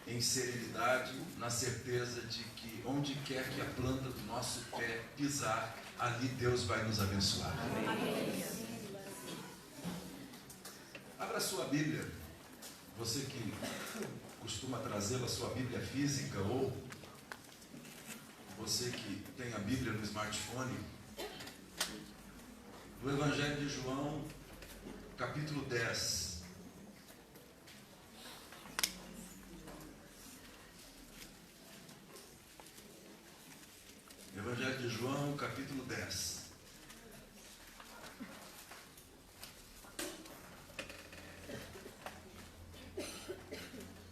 Em serenidade, na certeza de que onde quer que a planta do nosso pé pisar, ali Deus vai nos abençoar. Amém. Abra a sua Bíblia, você que costuma trazê-la, a sua Bíblia física, ou você que tem a Bíblia no smartphone, no Evangelho de João, capítulo 10. Evangelho de João, capítulo 10.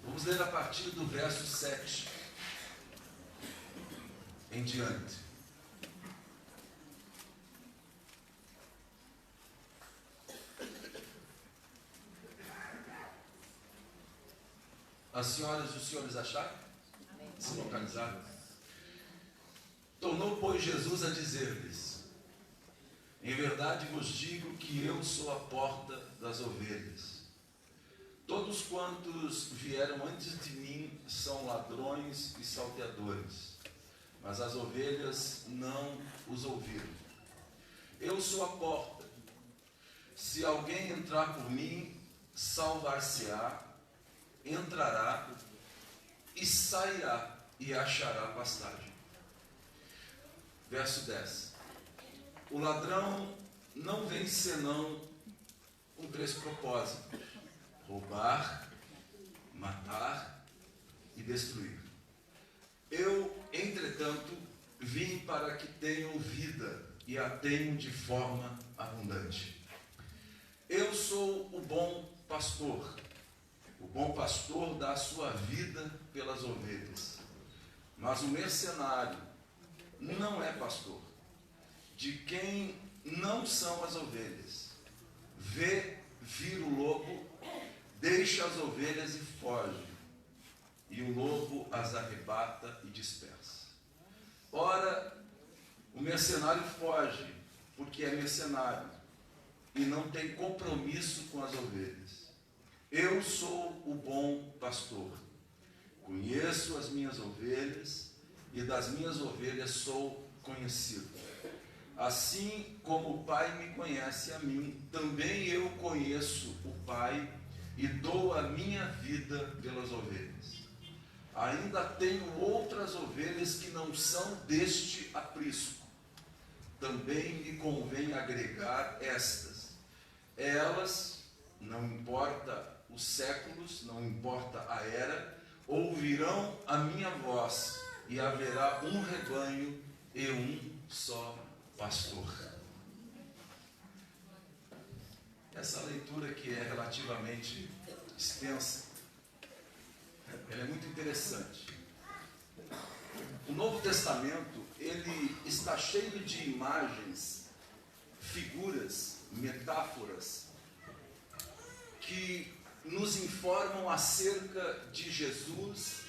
Vamos ler a partir do verso 7 em diante. As senhoras e os senhores acharam? Se localizaram? Tornou, pois, Jesus a dizer-lhes: em verdade vos digo que eu sou a porta das ovelhas. Todos quantos vieram antes de mim são ladrões e salteadores, mas as ovelhas não os ouviram. Eu sou a porta. Se alguém entrar por mim, salvar-se-á, entrará e sairá e achará pastagem. Verso 10. O ladrão não vem senão com 3 propósitos: roubar, matar e destruir. Eu, entretanto, vim para que tenham vida e a tenham de forma abundante. Eu sou o bom pastor. O bom pastor dá a sua vida pelas ovelhas. Mas o mercenário não é pastor, de quem não são as ovelhas. Vê vir o lobo, deixa as ovelhas e foge, e o lobo as arrebata e dispersa. Ora, o mercenário foge, porque é mercenário, e não tem compromisso com as ovelhas. Eu sou o bom pastor, conheço as minhas ovelhas, e das minhas ovelhas sou conhecido. Assim como o Pai me conhece a mim, também eu conheço o Pai e dou a minha vida pelas ovelhas. Ainda tenho outras ovelhas que não são deste aprisco. Também me convém agregar estas. Elas, não importa os séculos, não importa a era, ouvirão a minha voz, e haverá um rebanho e um só pastor. Essa leitura, que é relativamente extensa, ela é muito interessante. O Novo Testamento, ele está está cheio de imagens, figuras, metáforas, que nos informam acerca de Jesus,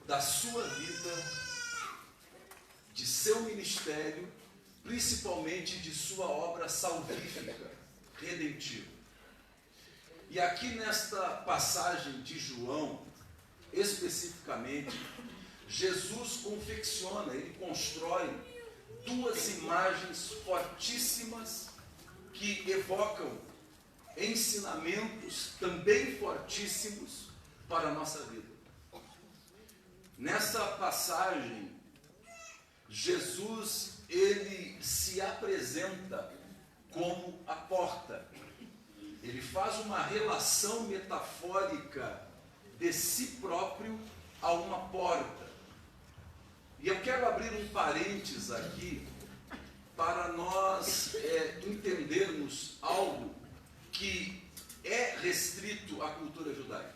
da sua vida, de seu ministério, principalmente de sua obra salvífica, redentiva. E aqui nesta passagem de João, especificamente, Jesus confecciona, ele constrói duas imagens fortíssimas que evocam ensinamentos também fortíssimos para a nossa vida. Nessa passagem, Jesus, ele se apresenta como a porta. Ele faz uma relação metafórica de si próprio a uma porta. E eu quero abrir um parênteses aqui para nós entendermos algo que é restrito à cultura judaica.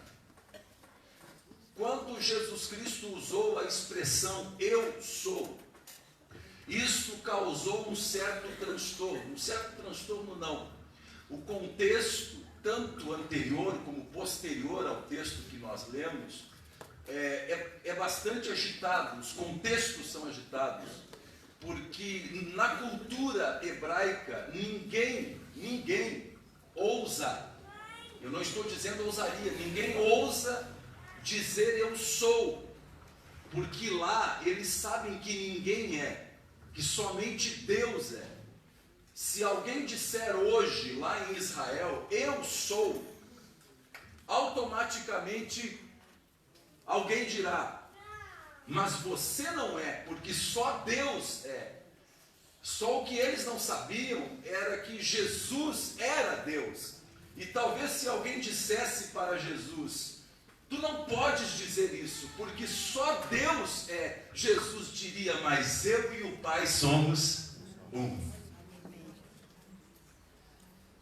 Quando Jesus Cristo usou a expressão "eu sou", isso causou um certo transtorno não. O contexto, tanto anterior como posterior ao texto que nós lemos, é bastante agitado, os contextos são agitados, porque na cultura hebraica ninguém ousa, eu não estou dizendo ousaria, ninguém ousa dizer "eu sou", porque lá eles sabem que ninguém é, que somente Deus é. Se alguém disser hoje, lá em Israel, "eu sou", automaticamente alguém dirá: mas você não é, porque só Deus é. Só o que eles não sabiam era que Jesus era Deus. E talvez se alguém dissesse para Jesus: tu não podes dizer isso, porque só Deus é, Jesus diria: mas eu e o Pai somos um.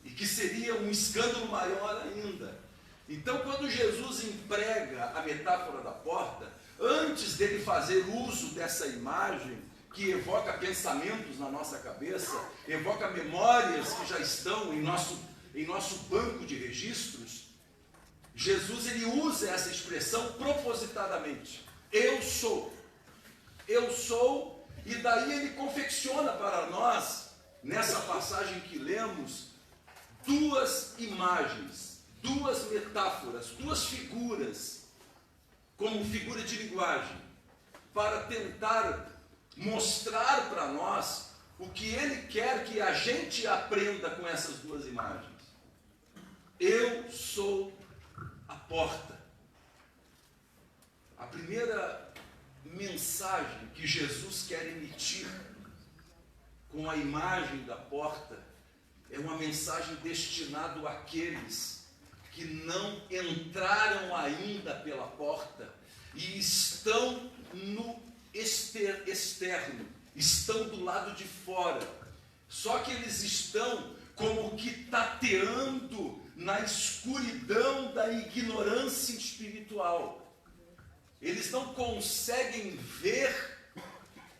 E que seria um escândalo maior ainda. Então, quando Jesus emprega a metáfora da porta, antes dele fazer uso dessa imagem, que evoca pensamentos na nossa cabeça, evoca memórias que já estão em nosso banco de registros, Jesus ele usa essa expressão propositadamente. Eu sou, e daí ele confecciona para nós, nessa passagem que lemos, duas imagens, duas metáforas, duas figuras, como figura de linguagem, para tentar mostrar para nós o que ele quer que a gente aprenda com essas duas imagens. Eu sou a porta. A primeira mensagem que Jesus quer emitir com a imagem da porta é uma mensagem destinada àqueles que não entraram ainda pela porta e estão no externo, estão do lado de fora. Só que eles estão como que tateando na escuridão da ignorância espiritual. Eles não conseguem ver,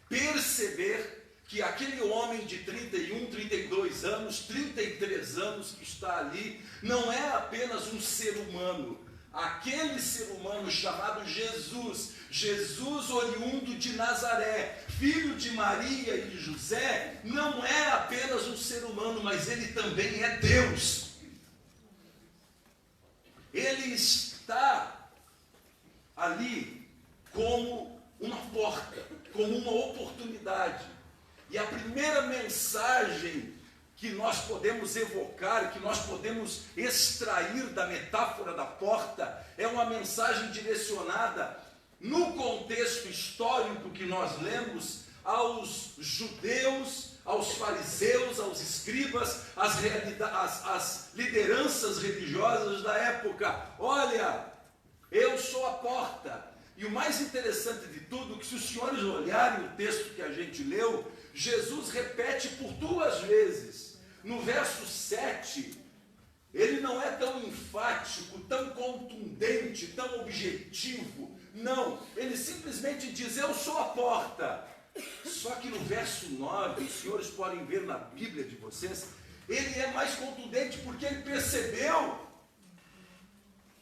perceber que aquele homem de 31, 32 anos, 33 anos que está ali, não é apenas um ser humano. Aquele ser humano chamado Jesus, Jesus oriundo de Nazaré, filho de Maria e de José, não é apenas um ser humano, mas ele também é Deus. Ele está ali como uma porta, como uma oportunidade. E a primeira mensagem que nós podemos evocar, que nós podemos extrair da metáfora da porta, é uma mensagem direcionada, no contexto histórico que nós lemos, aos judeus, aos fariseus, aos escribas, às lideranças religiosas da época. Olha, eu sou a porta. E o mais interessante de tudo, que se os senhores olharem o texto que a gente leu, Jesus repete por duas vezes. No verso 7, ele não é tão enfático, tão contundente, tão objetivo. Não, ele simplesmente diz: eu sou a porta. Só que no verso 9, os senhores podem ver na Bíblia de vocês, ele é mais contundente, porque ele percebeu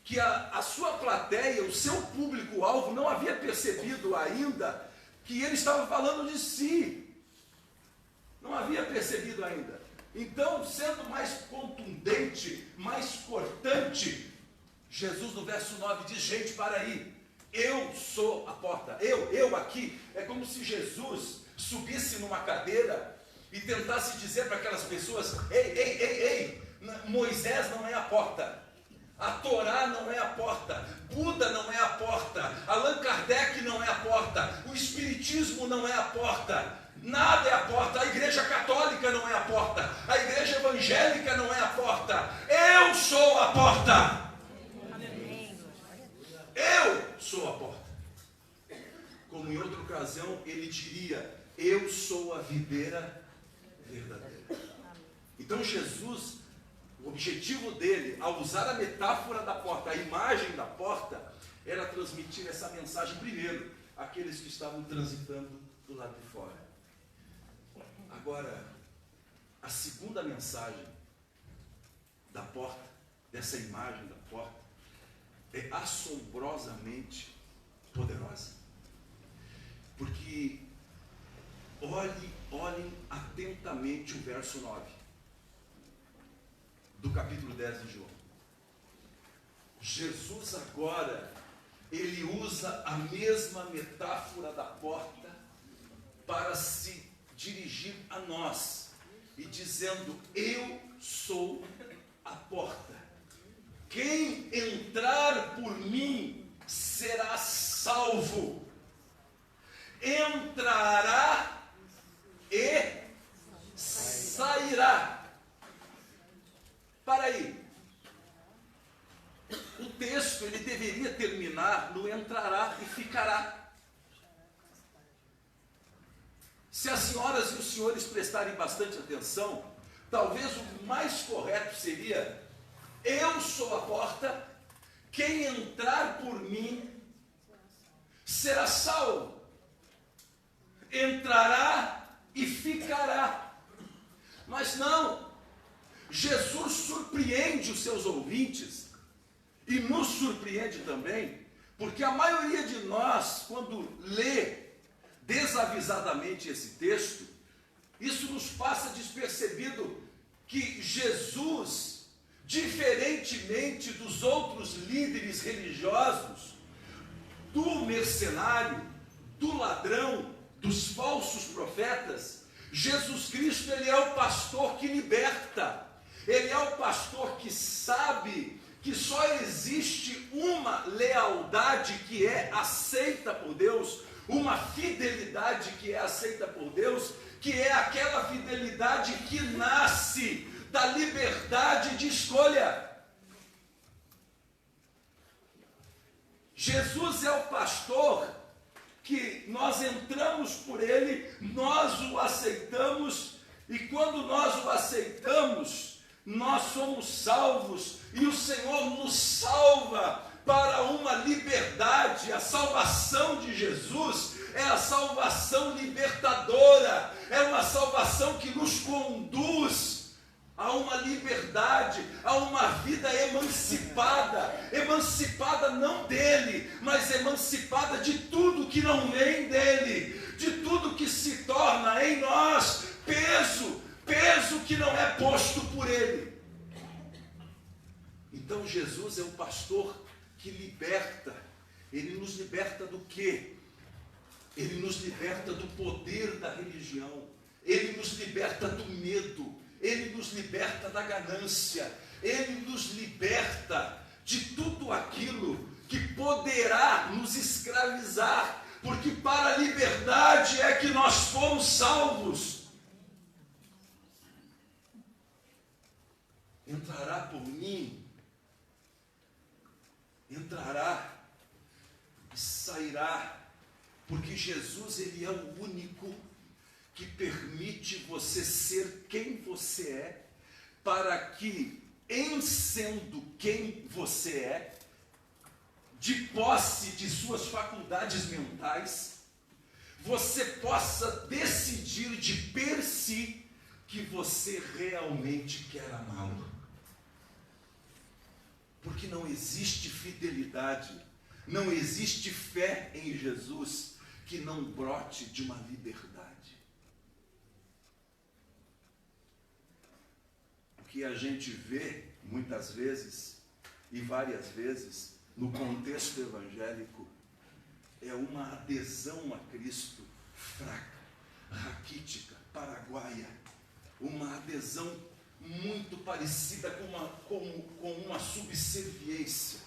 que a sua plateia, o seu público-alvo, não havia percebido ainda que ele estava falando de si. Não havia percebido ainda. Então, sendo mais contundente, mais cortante, Jesus no verso 9 diz: gente, para aí, eu sou a porta, eu aqui. É como se Jesus subisse numa cadeira e tentasse dizer para aquelas pessoas: ei, Moisés não é a porta, a Torá não é a porta, Buda não é a porta, Allan Kardec não é a porta, o Espiritismo não é a porta, nada é a porta, a Igreja Católica não é a porta, a Igreja Evangélica não é a porta, eu sou a porta. Eu sou a porta. Como em outra ocasião ele diria: eu sou a videira verdadeira. Então Jesus, o objetivo dele, ao usar a metáfora da porta, a imagem da porta, era transmitir essa mensagem primeiro àqueles que estavam transitando do lado de fora. Agora, a segunda mensagem da porta, dessa imagem da porta, é assombrosamente poderosa. Porque olhem atentamente o verso 9 do capítulo 10 de João. Jesus agora, ele usa a mesma metáfora da porta para se dirigir a nós, e dizendo: eu sou a porta. Quem entrar por mim será salvo. Entrará e sairá. Para aí. O texto ele deveria terminar no entrará e ficará. Se as senhoras e os senhores prestarem bastante atenção, talvez o mais correto seria: eu sou a porta, quem entrar por mim será salvo, entrará e ficará. Mas não, Jesus surpreende os seus ouvintes, e nos surpreende também, porque a maioria de nós, quando lê desavisadamente esse texto, isso nos passa despercebido que Jesus, diferentemente dos outros líderes religiosos, do mercenário, do ladrão, dos falsos profetas, Jesus Cristo, ele é o pastor que liberta, ele é o pastor que sabe que só existe uma lealdade que é aceita por Deus, uma fidelidade que é aceita por Deus, que é aquela fidelidade que nasce da liberdade de escolha. Jesus é o pastor que nós entramos por ele, nós o aceitamos, e quando nós o aceitamos, nós somos salvos, e o Senhor nos salva para uma liberdade. A salvação de Jesus é a salvação libertadora, é uma salvação que nos conduz a uma liberdade, a uma vida emancipada, emancipada não dele, mas emancipada de tudo que não vem dele, de tudo que se torna em nós peso que não é posto por ele. Então Jesus é o pastor que liberta. Ele nos liberta do quê? Ele nos liberta do poder da religião, ele nos liberta do medo, ele nos liberta da ganância, ele nos liberta de tudo aquilo que poderá nos escravizar, porque para a liberdade é que nós fomos salvos. Entrará por mim, entrará e sairá, porque Jesus, ele é o único que permite você ser quem você é, para que, em sendo quem você é, de posse de suas faculdades mentais, você possa decidir de per si que você realmente quer amá-lo. Porque não existe fidelidade, não existe fé em Jesus que não brote de uma liberdade. O que a gente vê muitas vezes e várias vezes no contexto evangélico é uma adesão a Cristo fraca, raquítica, paraguaia, uma adesão muito parecida com uma subserviência,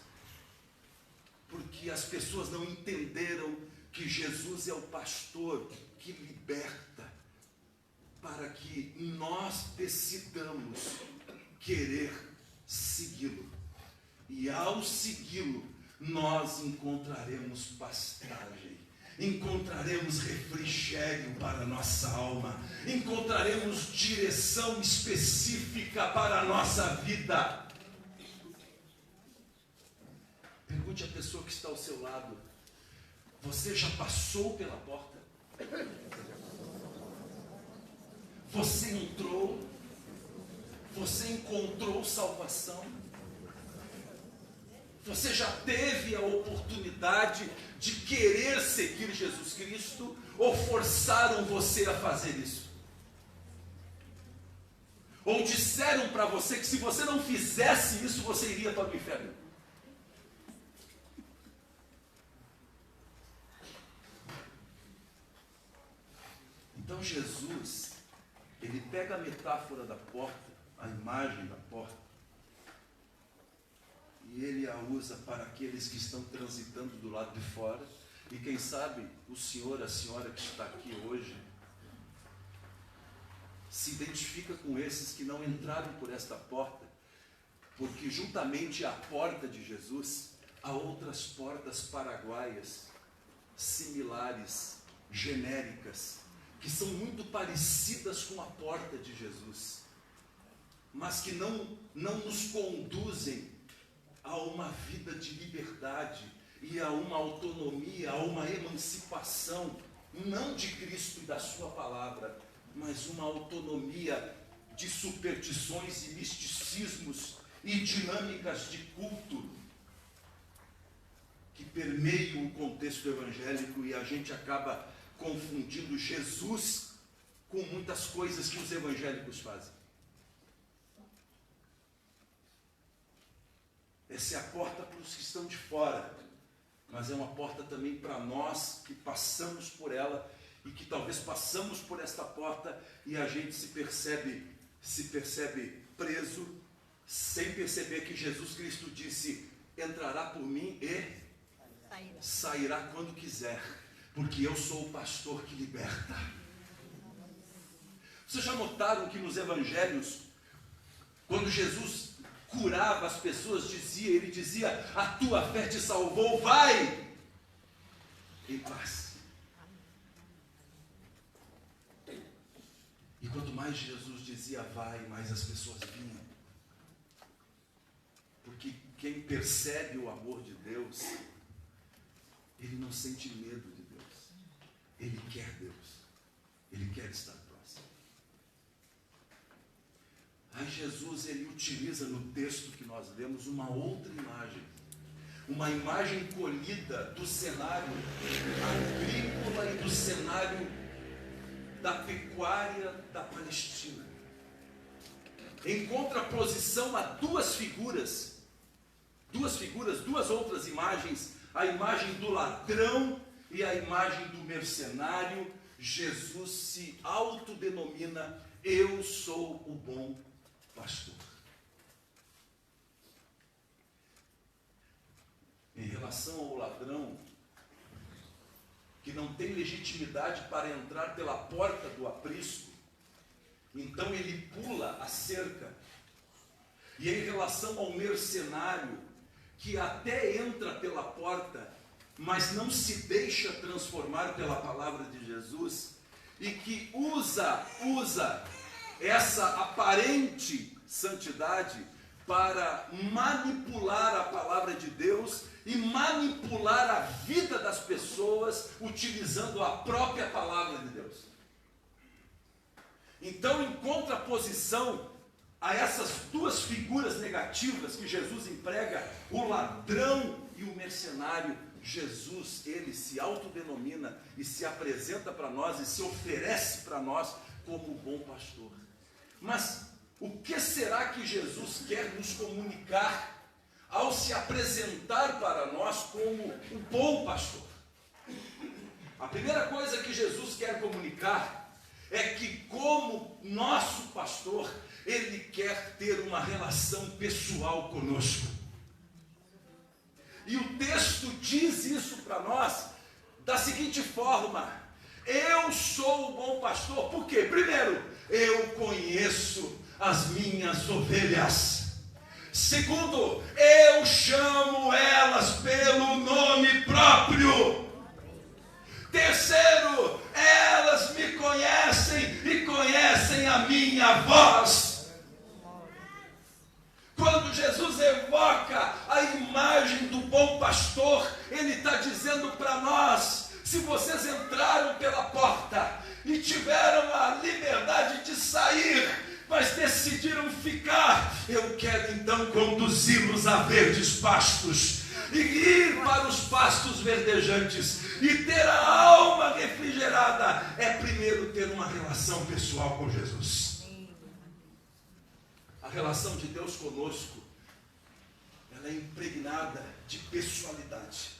porque as pessoas não entenderam que Jesus é o pastor que liberta, para que nós decidamos querer segui-lo, e ao segui-lo nós encontraremos pastagem, encontraremos refrigério para a nossa alma, encontraremos direção específica para a nossa vida. Pergunte à pessoa que está ao seu lado: você já passou pela porta? Você entrou? Você encontrou salvação? Você já teve a oportunidade de querer seguir Jesus Cristo, ou forçaram você a fazer isso? Ou disseram para você que se você não fizesse isso, você iria para o inferno? Então Jesus, ele pega a metáfora da porta, a imagem da porta, e ele a usa para aqueles que estão transitando do lado de fora. E quem sabe o senhor, a senhora que está aqui hoje, se identifica com esses que não entraram por esta porta, porque juntamente à porta de Jesus, há outras portas paraguaias, similares, genéricas, que são muito parecidas com a porta de Jesus, mas que não nos conduzem a uma vida de liberdade e a uma autonomia, a uma emancipação, não de Cristo e da sua palavra, mas uma autonomia de superstições e misticismos e dinâmicas de culto que permeiam o contexto evangélico, e a gente acaba confundindo Jesus com muitas coisas que os evangélicos fazem. Essa é a porta para os que estão de fora, mas é uma porta também para nós que passamos por ela, e que talvez passamos por esta porta e a gente se percebe preso, sem perceber que Jesus Cristo disse: entrará por mim e sairá quando quiser, porque eu sou o pastor que liberta. Vocês já notaram que nos evangelhos, quando Jesus curava as pessoas, ele dizia: a tua fé te salvou, vai em paz. E quanto mais Jesus dizia vai, mais as pessoas vinham. Porque quem percebe o amor de Deus, ele não sente medo de Deus. Ele quer Deus. Ele quer estar próximo. Aí Jesus, ele utiliza no texto que nós lemos uma outra imagem. Uma imagem colhida do cenário agrícola e do cenário da pecuária da Palestina. Em contraposição a duas outras imagens, a imagem do ladrão e a imagem do mercenário, Jesus se autodenomina: eu sou o bom pastor. Em relação ao ladrão, que não tem legitimidade para entrar pela porta do aprisco, então ele pula a cerca. E em relação ao mercenário, que até entra pela porta, mas não se deixa transformar pela palavra de Jesus, e que usa essa aparente santidade para manipular a palavra de Deus e manipular a vida das pessoas utilizando a própria palavra de Deus. Então, em contraposição a essas duas figuras negativas que Jesus emprega, o ladrão e o mercenário, Jesus, ele se autodenomina e se apresenta para nós e se oferece para nós como o bom pastor. Mas o que será que Jesus quer nos comunicar ao se apresentar para nós como o bom pastor? A primeira coisa que Jesus quer comunicar é que, como nosso pastor, ele quer ter uma relação pessoal conosco. E o texto diz isso para nós da seguinte forma: eu sou o bom pastor. Por quê? Primeiro, eu conheço as minhas ovelhas. Segundo, eu chamo elas pelo nome próprio. Terceiro, elas me conhecem e conhecem a minha voz. Quando Jesus evoca a imagem do bom pastor, ele está dizendo para nós: se vocês entraram pela porta e tiveram a liberdade de sair, mas decidiram ficar, eu quero então conduzi-los a verdes pastos, e ir para os pastos verdejantes, e ter a alma refrigerada, é primeiro ter uma relação pessoal com Jesus. A relação de Deus conosco, ela é impregnada de pessoalidade.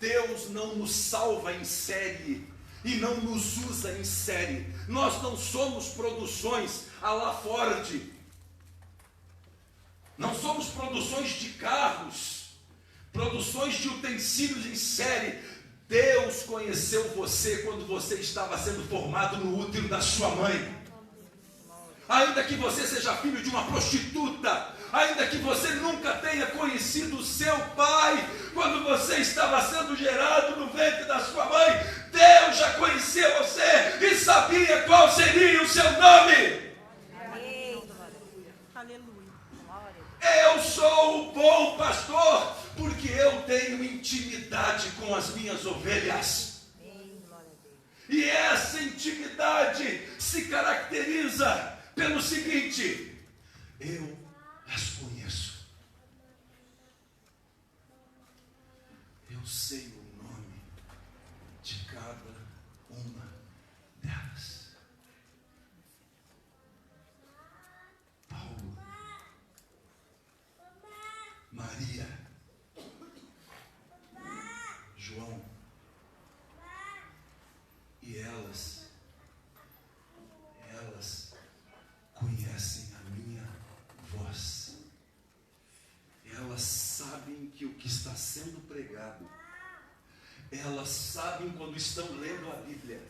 Deus não nos salva em série e não nos usa em série. Nós não somos produções à la Ford. Não somos produções de carros, produções de utensílios em série. Deus conheceu você quando você estava sendo formado no útero da sua mãe. Ainda que você seja filho de uma prostituta, ainda que você nunca tenha conhecido o seu pai, quando você estava sendo gerado no ventre da sua mãe, Deus já conhecia você e sabia qual seria o seu nome. Eu sou o bom pastor, porque eu tenho intimidade com as minhas ovelhas. E essa intimidade se caracteriza pelo seguinte: eu as conheço. Eu sei o nome de cada uma delas. Paulo, Maria, João, e elas conhecem a minha voz. Elas sabem que o que está sendo pregado, elas sabem quando estão lendo a Bíblia,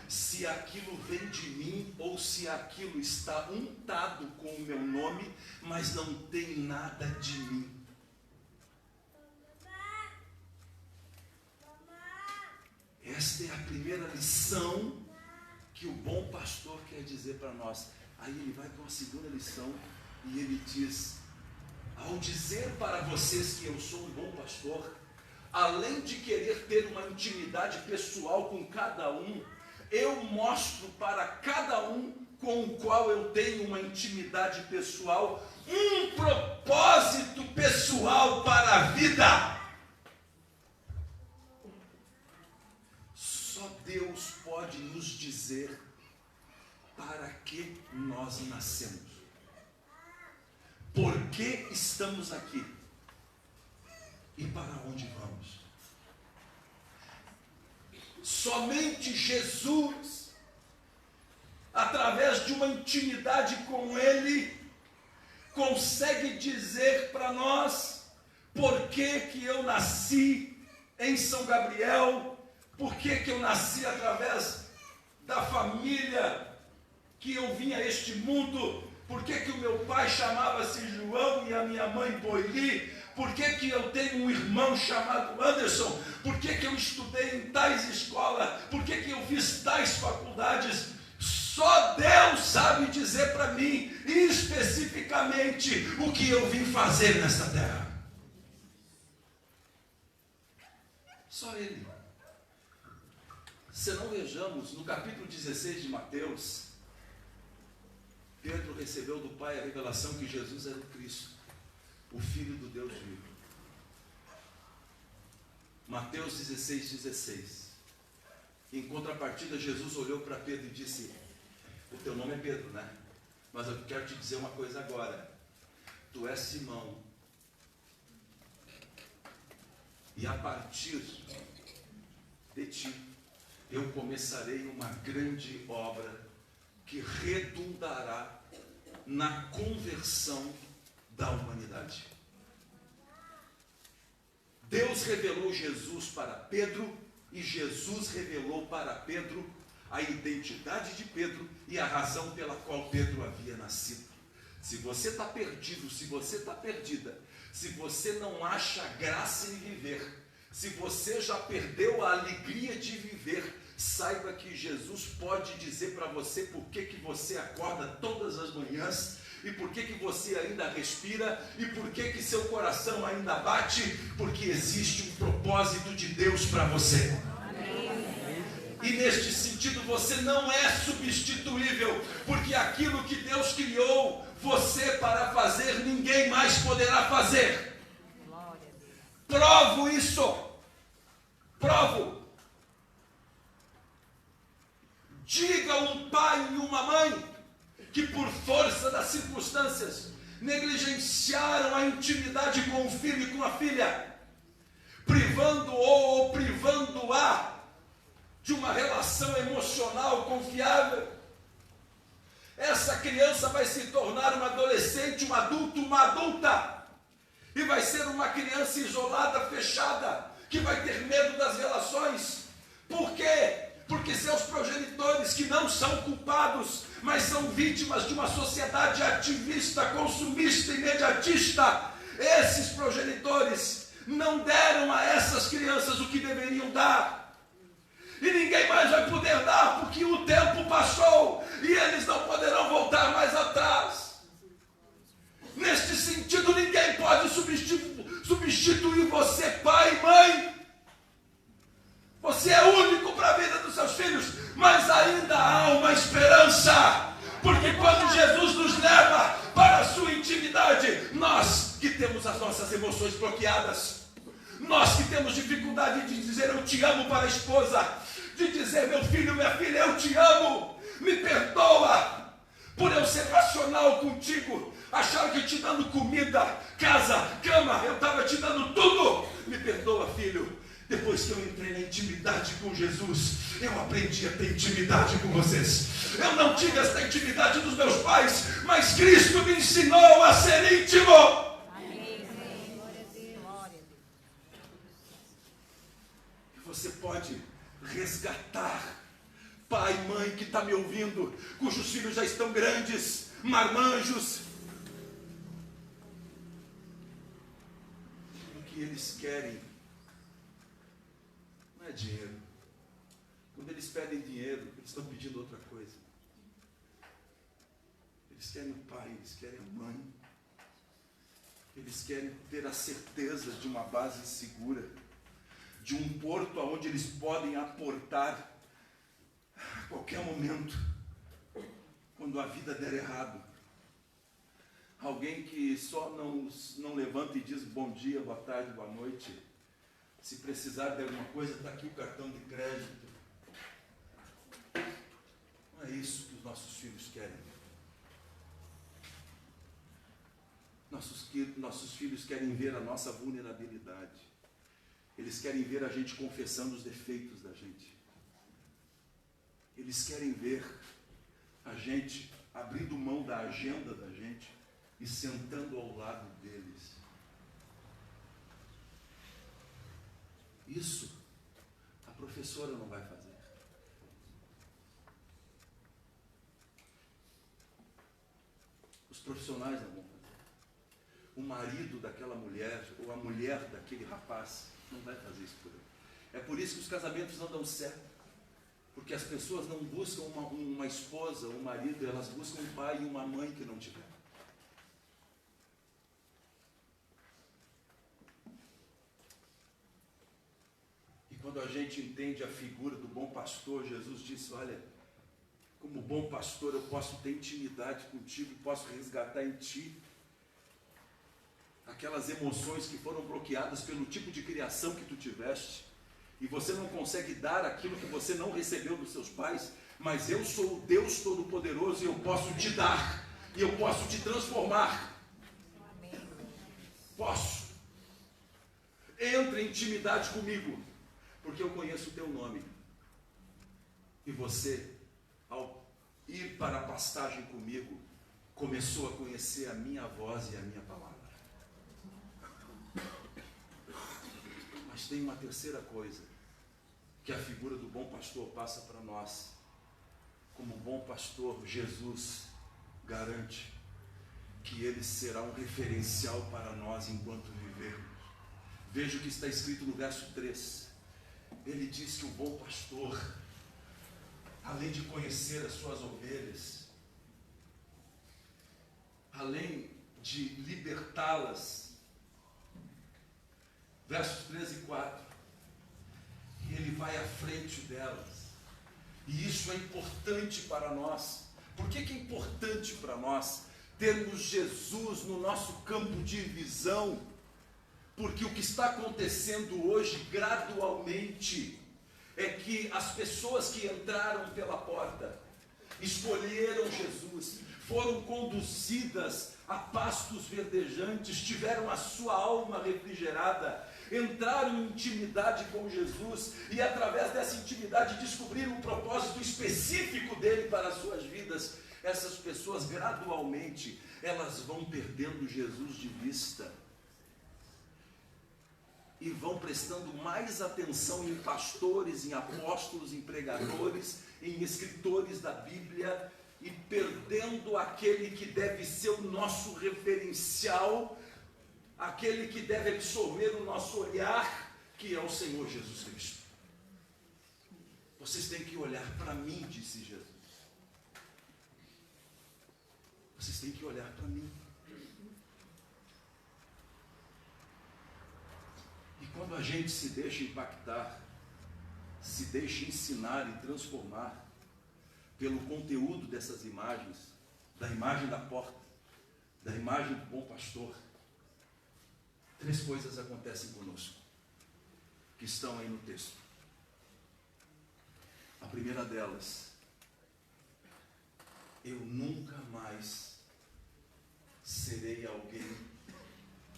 se aquilo vem de mim ou se aquilo está untado com o meu nome, mas não tem nada de mim. Esta é a primeira lição que o bom pastor quer dizer para nós. Aí ele vai para uma segunda lição e ele diz: ao dizer para vocês que eu sou um bom pastor, além de querer ter uma intimidade pessoal com cada um, eu mostro para cada um com o qual eu tenho uma intimidade pessoal, um propósito pessoal para a vida. Só Deus pode nos dizer para que nós nascemos, por que estamos aqui e para onde vamos. Somente Jesus, através de uma intimidade com Ele, consegue dizer para nós por que eu nasci em São Gabriel, por que eu nasci através da família que eu vim a este mundo, por que o meu pai chamava-se João e a minha mãe Boili, por que eu tenho um irmão chamado Anderson, por que eu estudei em tais escolas, por que eu fiz tais faculdades. Só Deus sabe dizer para mim especificamente o que eu vim fazer nesta terra. Só Ele. Se não vejamos, no capítulo 16 de Mateus, Pedro recebeu do Pai a revelação que Jesus era o Cristo, o Filho do Deus vivo. Mateus 16, 16. Em contrapartida, Jesus olhou para Pedro e disse: o teu nome é Pedro, né? Mas eu quero te dizer uma coisa agora. Tu és Simão. E a partir de ti, eu começarei uma grande obra que redundará na conversão da humanidade. Deus revelou Jesus para Pedro e Jesus revelou para Pedro a identidade de Pedro e a razão pela qual Pedro havia nascido. Se você está perdido, se você está perdida, se você não acha graça em viver, se você já perdeu a alegria de viver, saiba que Jesus pode dizer para você por que você acorda todas as manhãs, e por que você ainda respira, e por que seu coração ainda bate, porque existe um propósito de Deus para você. E neste sentido você não é substituível, porque aquilo que Deus criou você para fazer, ninguém mais poderá fazer. Provo isso. Provo. Diga um pai e uma mãe que por força das circunstâncias negligenciaram a intimidade com o filho e com a filha, privando-o ou privando-a de uma relação emocional confiável. Essa criança vai se tornar uma adolescente, um adulto, uma adulta, e vai ser uma criança isolada, fechada, que vai ter medo das relações. Por quê? Porque seus progenitores, que não são culpados, mas são vítimas de uma sociedade ativista, consumista, imediatista, esses progenitores não deram a essas crianças o que deveriam dar. E ninguém mais vai poder dar, porque o tempo passou e eles não poderão voltar mais atrás. Neste sentido, ninguém pode substituir você, pai e mãe. Você é único para a vida dos seus filhos, mas ainda há uma esperança, porque quando Jesus nos leva para a sua intimidade, nós que temos as nossas emoções bloqueadas, nós que temos dificuldade de dizer eu te amo para a esposa, de dizer meu filho, minha filha, eu te amo, me perdoa por eu ser racional contigo, achar que te dando comida, casa, cama, eu estava te dando tudo. Me perdoa, filho. Depois que eu entrei na intimidade com Jesus, eu aprendi a ter intimidade com vocês. Eu não tive essa intimidade dos meus pais, mas Cristo me ensinou a ser íntimo. E você pode resgatar pai e mãe que está me ouvindo, cujos filhos já estão grandes, marmanjos. O que eles querem não é dinheiro. Quando eles pedem dinheiro, eles estão pedindo outra coisa. Eles querem o pai, eles querem a mãe. Eles querem ter a certeza de uma base segura, de um porto aonde eles podem aportar a qualquer momento, quando a vida der errado. Alguém que só não levanta e diz bom dia, boa tarde, boa noite. Se precisar de alguma coisa, está aqui o cartão de crédito. Não é isso que os nossos filhos querem. Nossos filhos querem ver a nossa vulnerabilidade. Eles querem ver a gente confessando os defeitos da gente. Eles querem ver a gente abrindo mão da agenda da gente e sentando ao lado deles. Isso a professora não vai fazer. Os profissionais não vão fazer. O marido daquela mulher, ou a mulher daquele rapaz, não vai fazer isso por ele. É por isso que os casamentos não dão certo. Porque as pessoas não buscam uma esposa, um marido, elas buscam um pai e uma mãe que não tiveram. E quando a gente entende a figura do bom pastor, Jesus disse, olha, como bom pastor eu posso ter intimidade contigo, posso resgatar em ti aquelas emoções que foram bloqueadas pelo tipo de criação que tu tiveste, e você não consegue dar aquilo que você não recebeu dos seus pais, mas eu sou o Deus Todo-Poderoso e eu posso te dar, e eu posso te transformar. Posso. Entre em intimidade comigo, porque eu conheço o teu nome. E você, ao ir para a pastagem comigo, começou a conhecer a minha voz e a minha palavra. Mas tem uma terceira coisa que a figura do bom pastor passa para nós. Como bom pastor, Jesus garante que ele será um referencial para nós enquanto vivermos. Veja o que está escrito no verso 3. Ele diz que o bom pastor, além de conhecer as suas ovelhas, além de libertá-las, versos 3 e 4, ele vai à frente delas. E isso é importante para nós. Por que é importante para nós termos Jesus no nosso campo de visão? Porque o que está acontecendo hoje, gradualmente, é que as pessoas que entraram pela porta, escolheram Jesus, foram conduzidas a pastos verdejantes, tiveram a sua alma refrigerada, entraram em intimidade com Jesus e através dessa intimidade descobriram o propósito específico dele para as suas vidas. Essas pessoas gradualmente, elas vão perdendo Jesus de vista e vão prestando mais atenção em pastores, em apóstolos, em pregadores, em escritores da Bíblia, e perdendo aquele que deve ser o nosso referencial, aquele que deve absorver o nosso olhar, que é o Senhor Jesus Cristo. Vocês têm que olhar para mim, disse Jesus. Vocês têm que olhar para mim. E quando a gente se deixa impactar, se deixa ensinar e transformar pelo conteúdo dessas imagens, da imagem da porta, da imagem do bom pastor, três coisas acontecem conosco, que estão aí no texto. A primeira delas, eu nunca mais serei alguém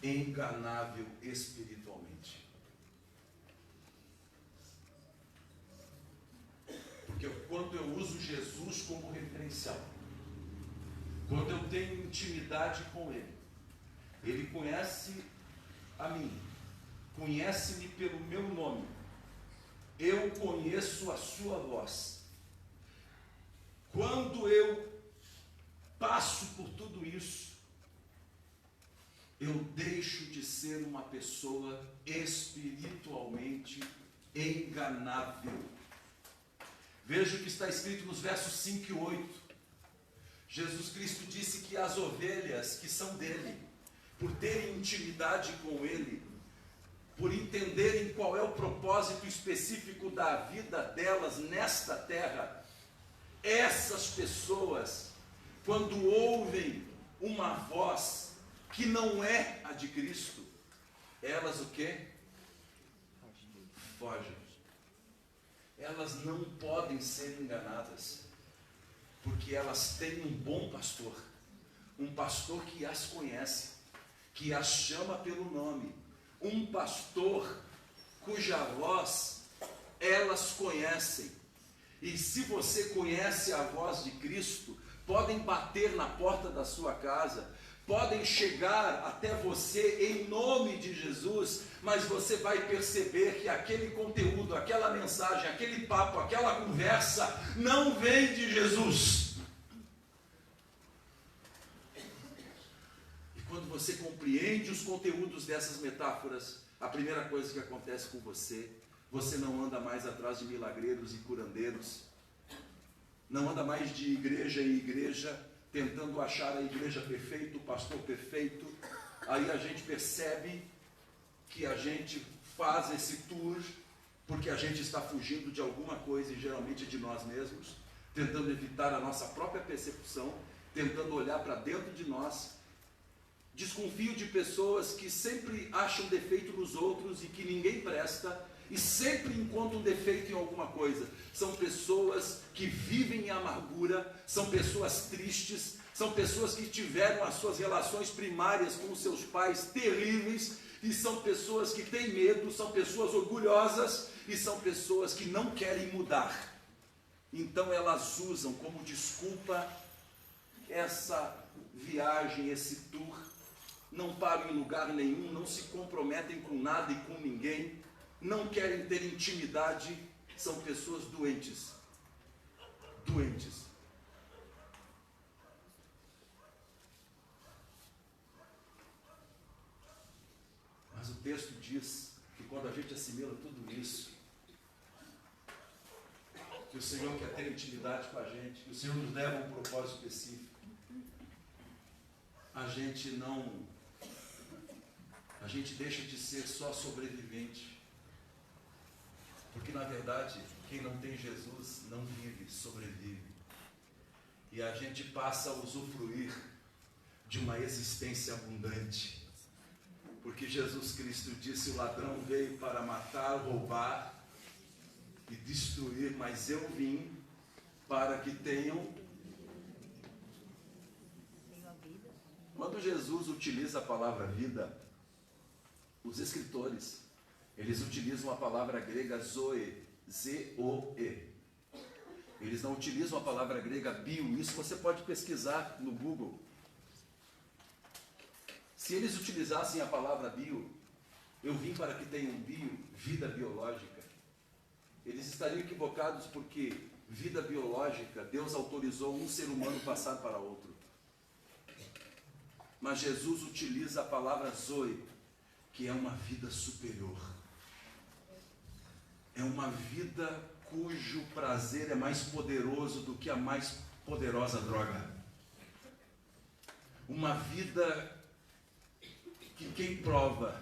enganável espiritualmente. Porque quando eu uso Jesus como referencial, quando eu tenho intimidade com Ele, Ele conhece a mim, conhece-me pelo meu nome, eu conheço a sua voz. Quando eu passo por tudo isso, eu deixo de ser uma pessoa espiritualmente enganável. Veja o que está escrito nos versos 5 e 8. Jesus Cristo disse que as ovelhas que são dele, por terem intimidade com ele, por entenderem qual é o propósito específico da vida delas nesta terra, essas pessoas, quando ouvem uma voz que não é a de Cristo, elas o quê? Fogem. Elas não podem ser enganadas, porque elas têm um bom pastor, um pastor que as conhece, que as chama pelo nome, um pastor cuja voz elas conhecem. E se você conhece a voz de Cristo, podem bater na porta da sua casa, podem chegar até você em nome de Jesus, mas você vai perceber que aquele conteúdo, aquela mensagem, aquele papo, aquela conversa não vem de Jesus. E quando você compreende os conteúdos dessas metáforas, a primeira coisa que acontece com você, você não anda mais atrás de milagreiros e curandeiros, não anda mais de igreja em igreja, tentando achar a igreja perfeita, o pastor perfeito. Aí a gente percebe que a gente faz esse tour porque a gente está fugindo de alguma coisa, e geralmente de nós mesmos, tentando evitar a nossa própria percepção, tentando olhar para dentro de nós. Desconfio de pessoas que sempre acham defeito nos outros e que ninguém presta, e sempre encontram defeito em alguma coisa. São pessoas que vivem em amargura, são pessoas tristes, são pessoas que tiveram as suas relações primárias com os seus pais terríveis, e são pessoas que têm medo, são pessoas orgulhosas, e são pessoas que não querem mudar. Então elas usam como desculpa essa viagem, esse tour, não param em lugar nenhum, não se comprometem com nada e com ninguém, não querem ter intimidade, são pessoas doentes. Doentes. Mas o texto diz que quando a gente assimila tudo isso, que o Senhor quer ter intimidade com a gente, que o Senhor nos leva a um propósito específico, a gente deixa de ser só sobrevivente, porque na verdade quem não tem Jesus não vive, sobrevive, e a gente passa a usufruir de uma existência abundante, porque Jesus Cristo disse: o ladrão veio para matar, roubar e destruir, mas eu vim para que tenham. Quando Jesus utiliza a palavra vida, os escritores, eles utilizam a palavra grega zoe, Z-O-E. Eles não utilizam a palavra grega bio. Isso você pode pesquisar no Google. Se eles utilizassem a palavra bio, eu vim para que tenham vida biológica, eles estariam equivocados, porque vida biológica, Deus autorizou um ser humano passar para outro. Mas Jesus utiliza a palavra zoe, que é uma vida superior. É uma vida cujo prazer é mais poderoso do que a mais poderosa droga. Uma vida que quem prova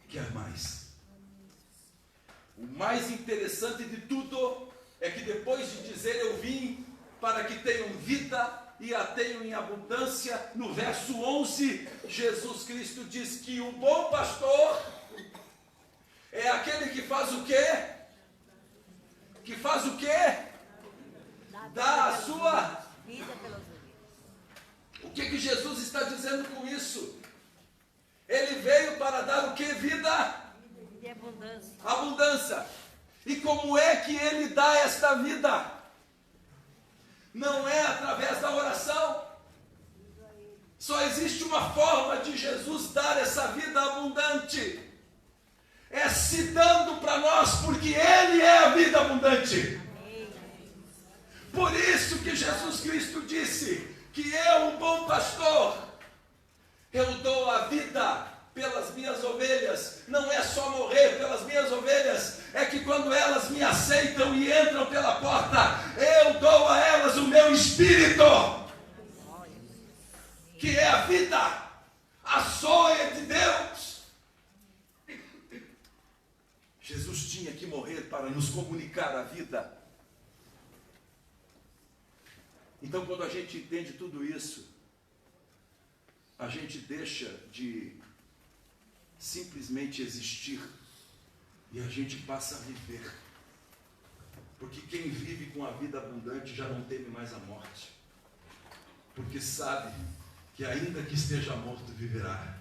quer mais. O mais interessante de tudo é que depois de dizer eu vim para que tenham vida e a tenham em abundância, no verso 11, Jesus Cristo diz que o bom pastor é aquele que faz o quê? Que faz o quê? Dá a sua vida pelas ovelhas. O que Jesus está dizendo com isso? Ele veio para dar o que? Vida? De abundância. Abundância. E como é que ele dá esta vida? Não é através da oração. Só existe uma forma de Jesus dar essa vida abundante. É se dando para nós, porque Ele é a vida abundante. Por isso que Jesus Cristo disse que eu, o bom pastor, eu dou a vida pelas minhas ovelhas. Não é só morrer pelas minhas ovelhas, é que quando elas me aceitam e entram pela porta, eu dou a elas o meu espírito, que é a vida, a zoe de Deus. Jesus tinha que morrer para nos comunicar a vida. Então, quando a gente entende tudo isso, a gente deixa de simplesmente existir e a gente passa a viver. Porque quem vive com a vida abundante já não teme mais a morte, porque sabe que ainda que esteja morto, viverá.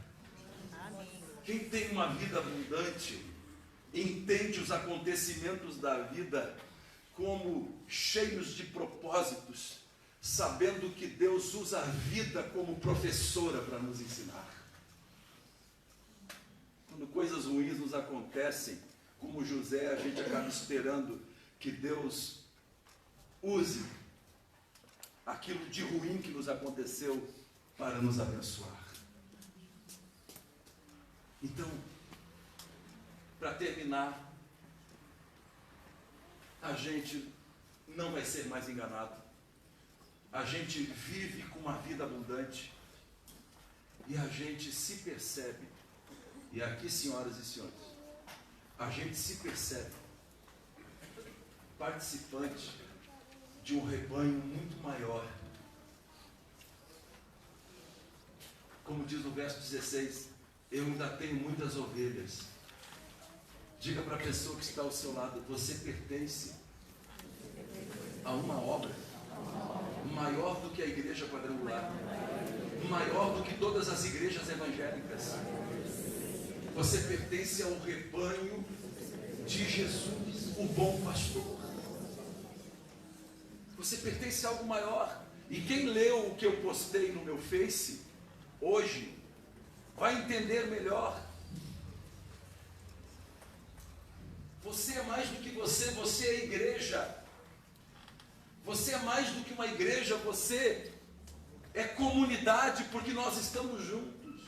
Quem tem uma vida abundante entende os acontecimentos da vida como cheios de propósitos, sabendo que Deus usa a vida como professora para nos ensinar. Quando coisas ruins nos acontecem, como José, a gente acaba esperando que Deus use aquilo de ruim que nos aconteceu para nos abençoar. Então, para terminar, a gente não vai ser mais enganado. A gente vive com uma vida abundante e a gente se percebe, e aqui, senhoras e senhores, a gente se percebe participante de um rebanho muito maior. Como diz no verso 16, eu ainda tenho muitas ovelhas. Diga para a pessoa que está ao seu lado, você pertence a uma obra maior do que a igreja quadrangular, maior do que todas as igrejas evangélicas. Você pertence ao rebanho de Jesus, o bom pastor. Você pertence a algo maior. E quem leu o que eu postei no meu Face hoje vai entender melhor. Você é mais do que você é igreja. Você é mais do que uma igreja, você é comunidade, porque nós estamos juntos.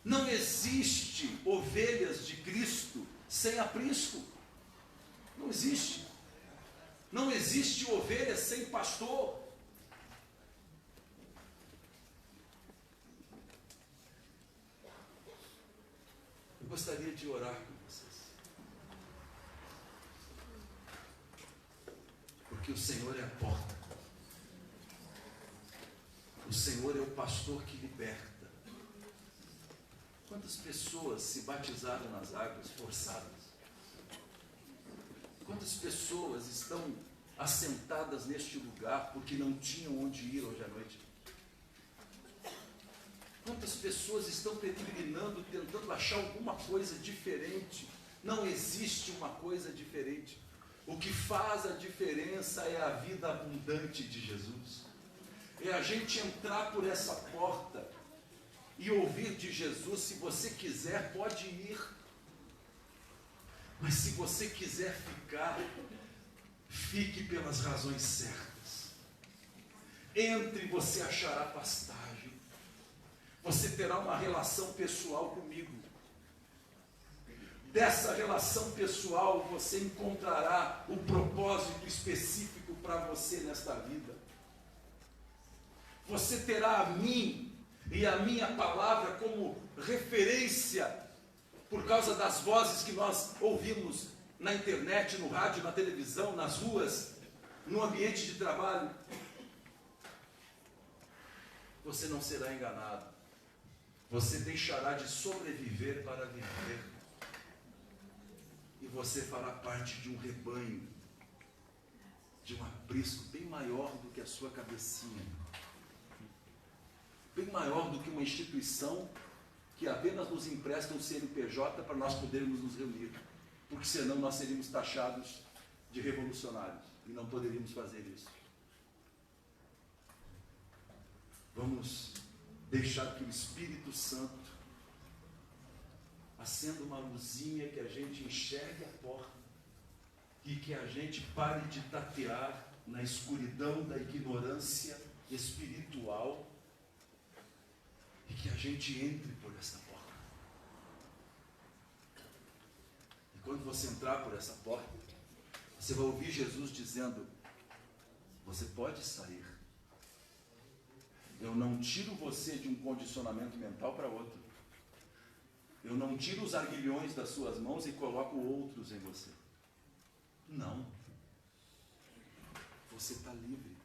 Não existe ovelhas de Cristo sem aprisco. Não existe. Não existe ovelha sem pastor. Eu gostaria de orar com vocês. Porque o Senhor é a porta. O Senhor é o pastor que liberta. Quantas pessoas se batizaram nas águas forçadas? Quantas pessoas estão assentadas neste lugar porque não tinham onde ir hoje à noite? Quantas pessoas estão peregrinando, tentando achar alguma coisa diferente? Não existe uma coisa diferente. O que faz a diferença é a vida abundante de Jesus. É a gente entrar por essa porta e ouvir de Jesus. Se você quiser, pode ir. Mas se você quiser ficar, fique pelas razões certas. Entre, você achará pastagem. Você terá uma relação pessoal comigo. Dessa relação pessoal, você encontrará o propósito específico para você nesta vida. Você terá a mim e a minha palavra como referência, por causa das vozes que nós ouvimos na internet, no rádio, na televisão, nas ruas, no ambiente de trabalho. Você não será enganado. Você deixará de sobreviver para viver. E você fará parte de um rebanho, de um aprisco bem maior do que a sua cabecinha. Bem maior do que uma instituição que apenas nos empresta um CNPJ para nós podermos nos reunir. Porque senão nós seríamos taxados de revolucionários e não poderíamos fazer isso. Vamos deixar que o Espírito Santo acenda uma luzinha, que a gente enxergue a porta e que a gente pare de tatear na escuridão da ignorância espiritual e que a gente entre por essa porta. E quando você entrar por essa porta, você vai ouvir Jesus dizendo: você pode sair. Eu não tiro você de um condicionamento mental para outro. Eu não tiro os arguilhões das suas mãos e coloco outros em você. Não. Você está livre.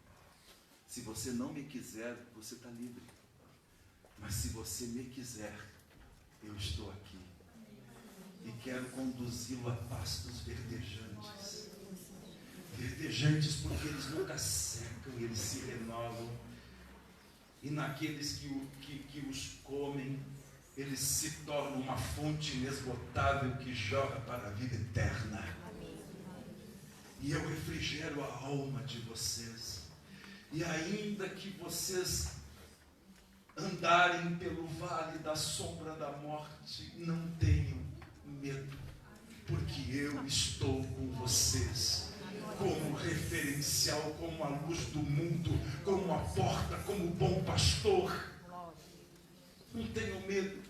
Se você não me quiser, você está livre. Mas se você me quiser, eu estou aqui. E quero conduzi-lo a pastos verdejantes. Verdejantes porque eles nunca secam, eles se renovam. E naqueles que os comem, eles se tornam uma fonte inesgotável que jorra para a vida eterna. E eu refrigero a alma de vocês. E ainda que vocês andarem pelo vale da sombra da morte, não tenham medo, porque eu estou com vocês. Como referencial, como a luz do mundo, como a porta, como bom pastor. Não tenho medo,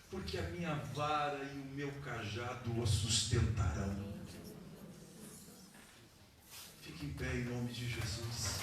porque a minha vara e o meu cajado o sustentarão. Fique em pé em nome de Jesus.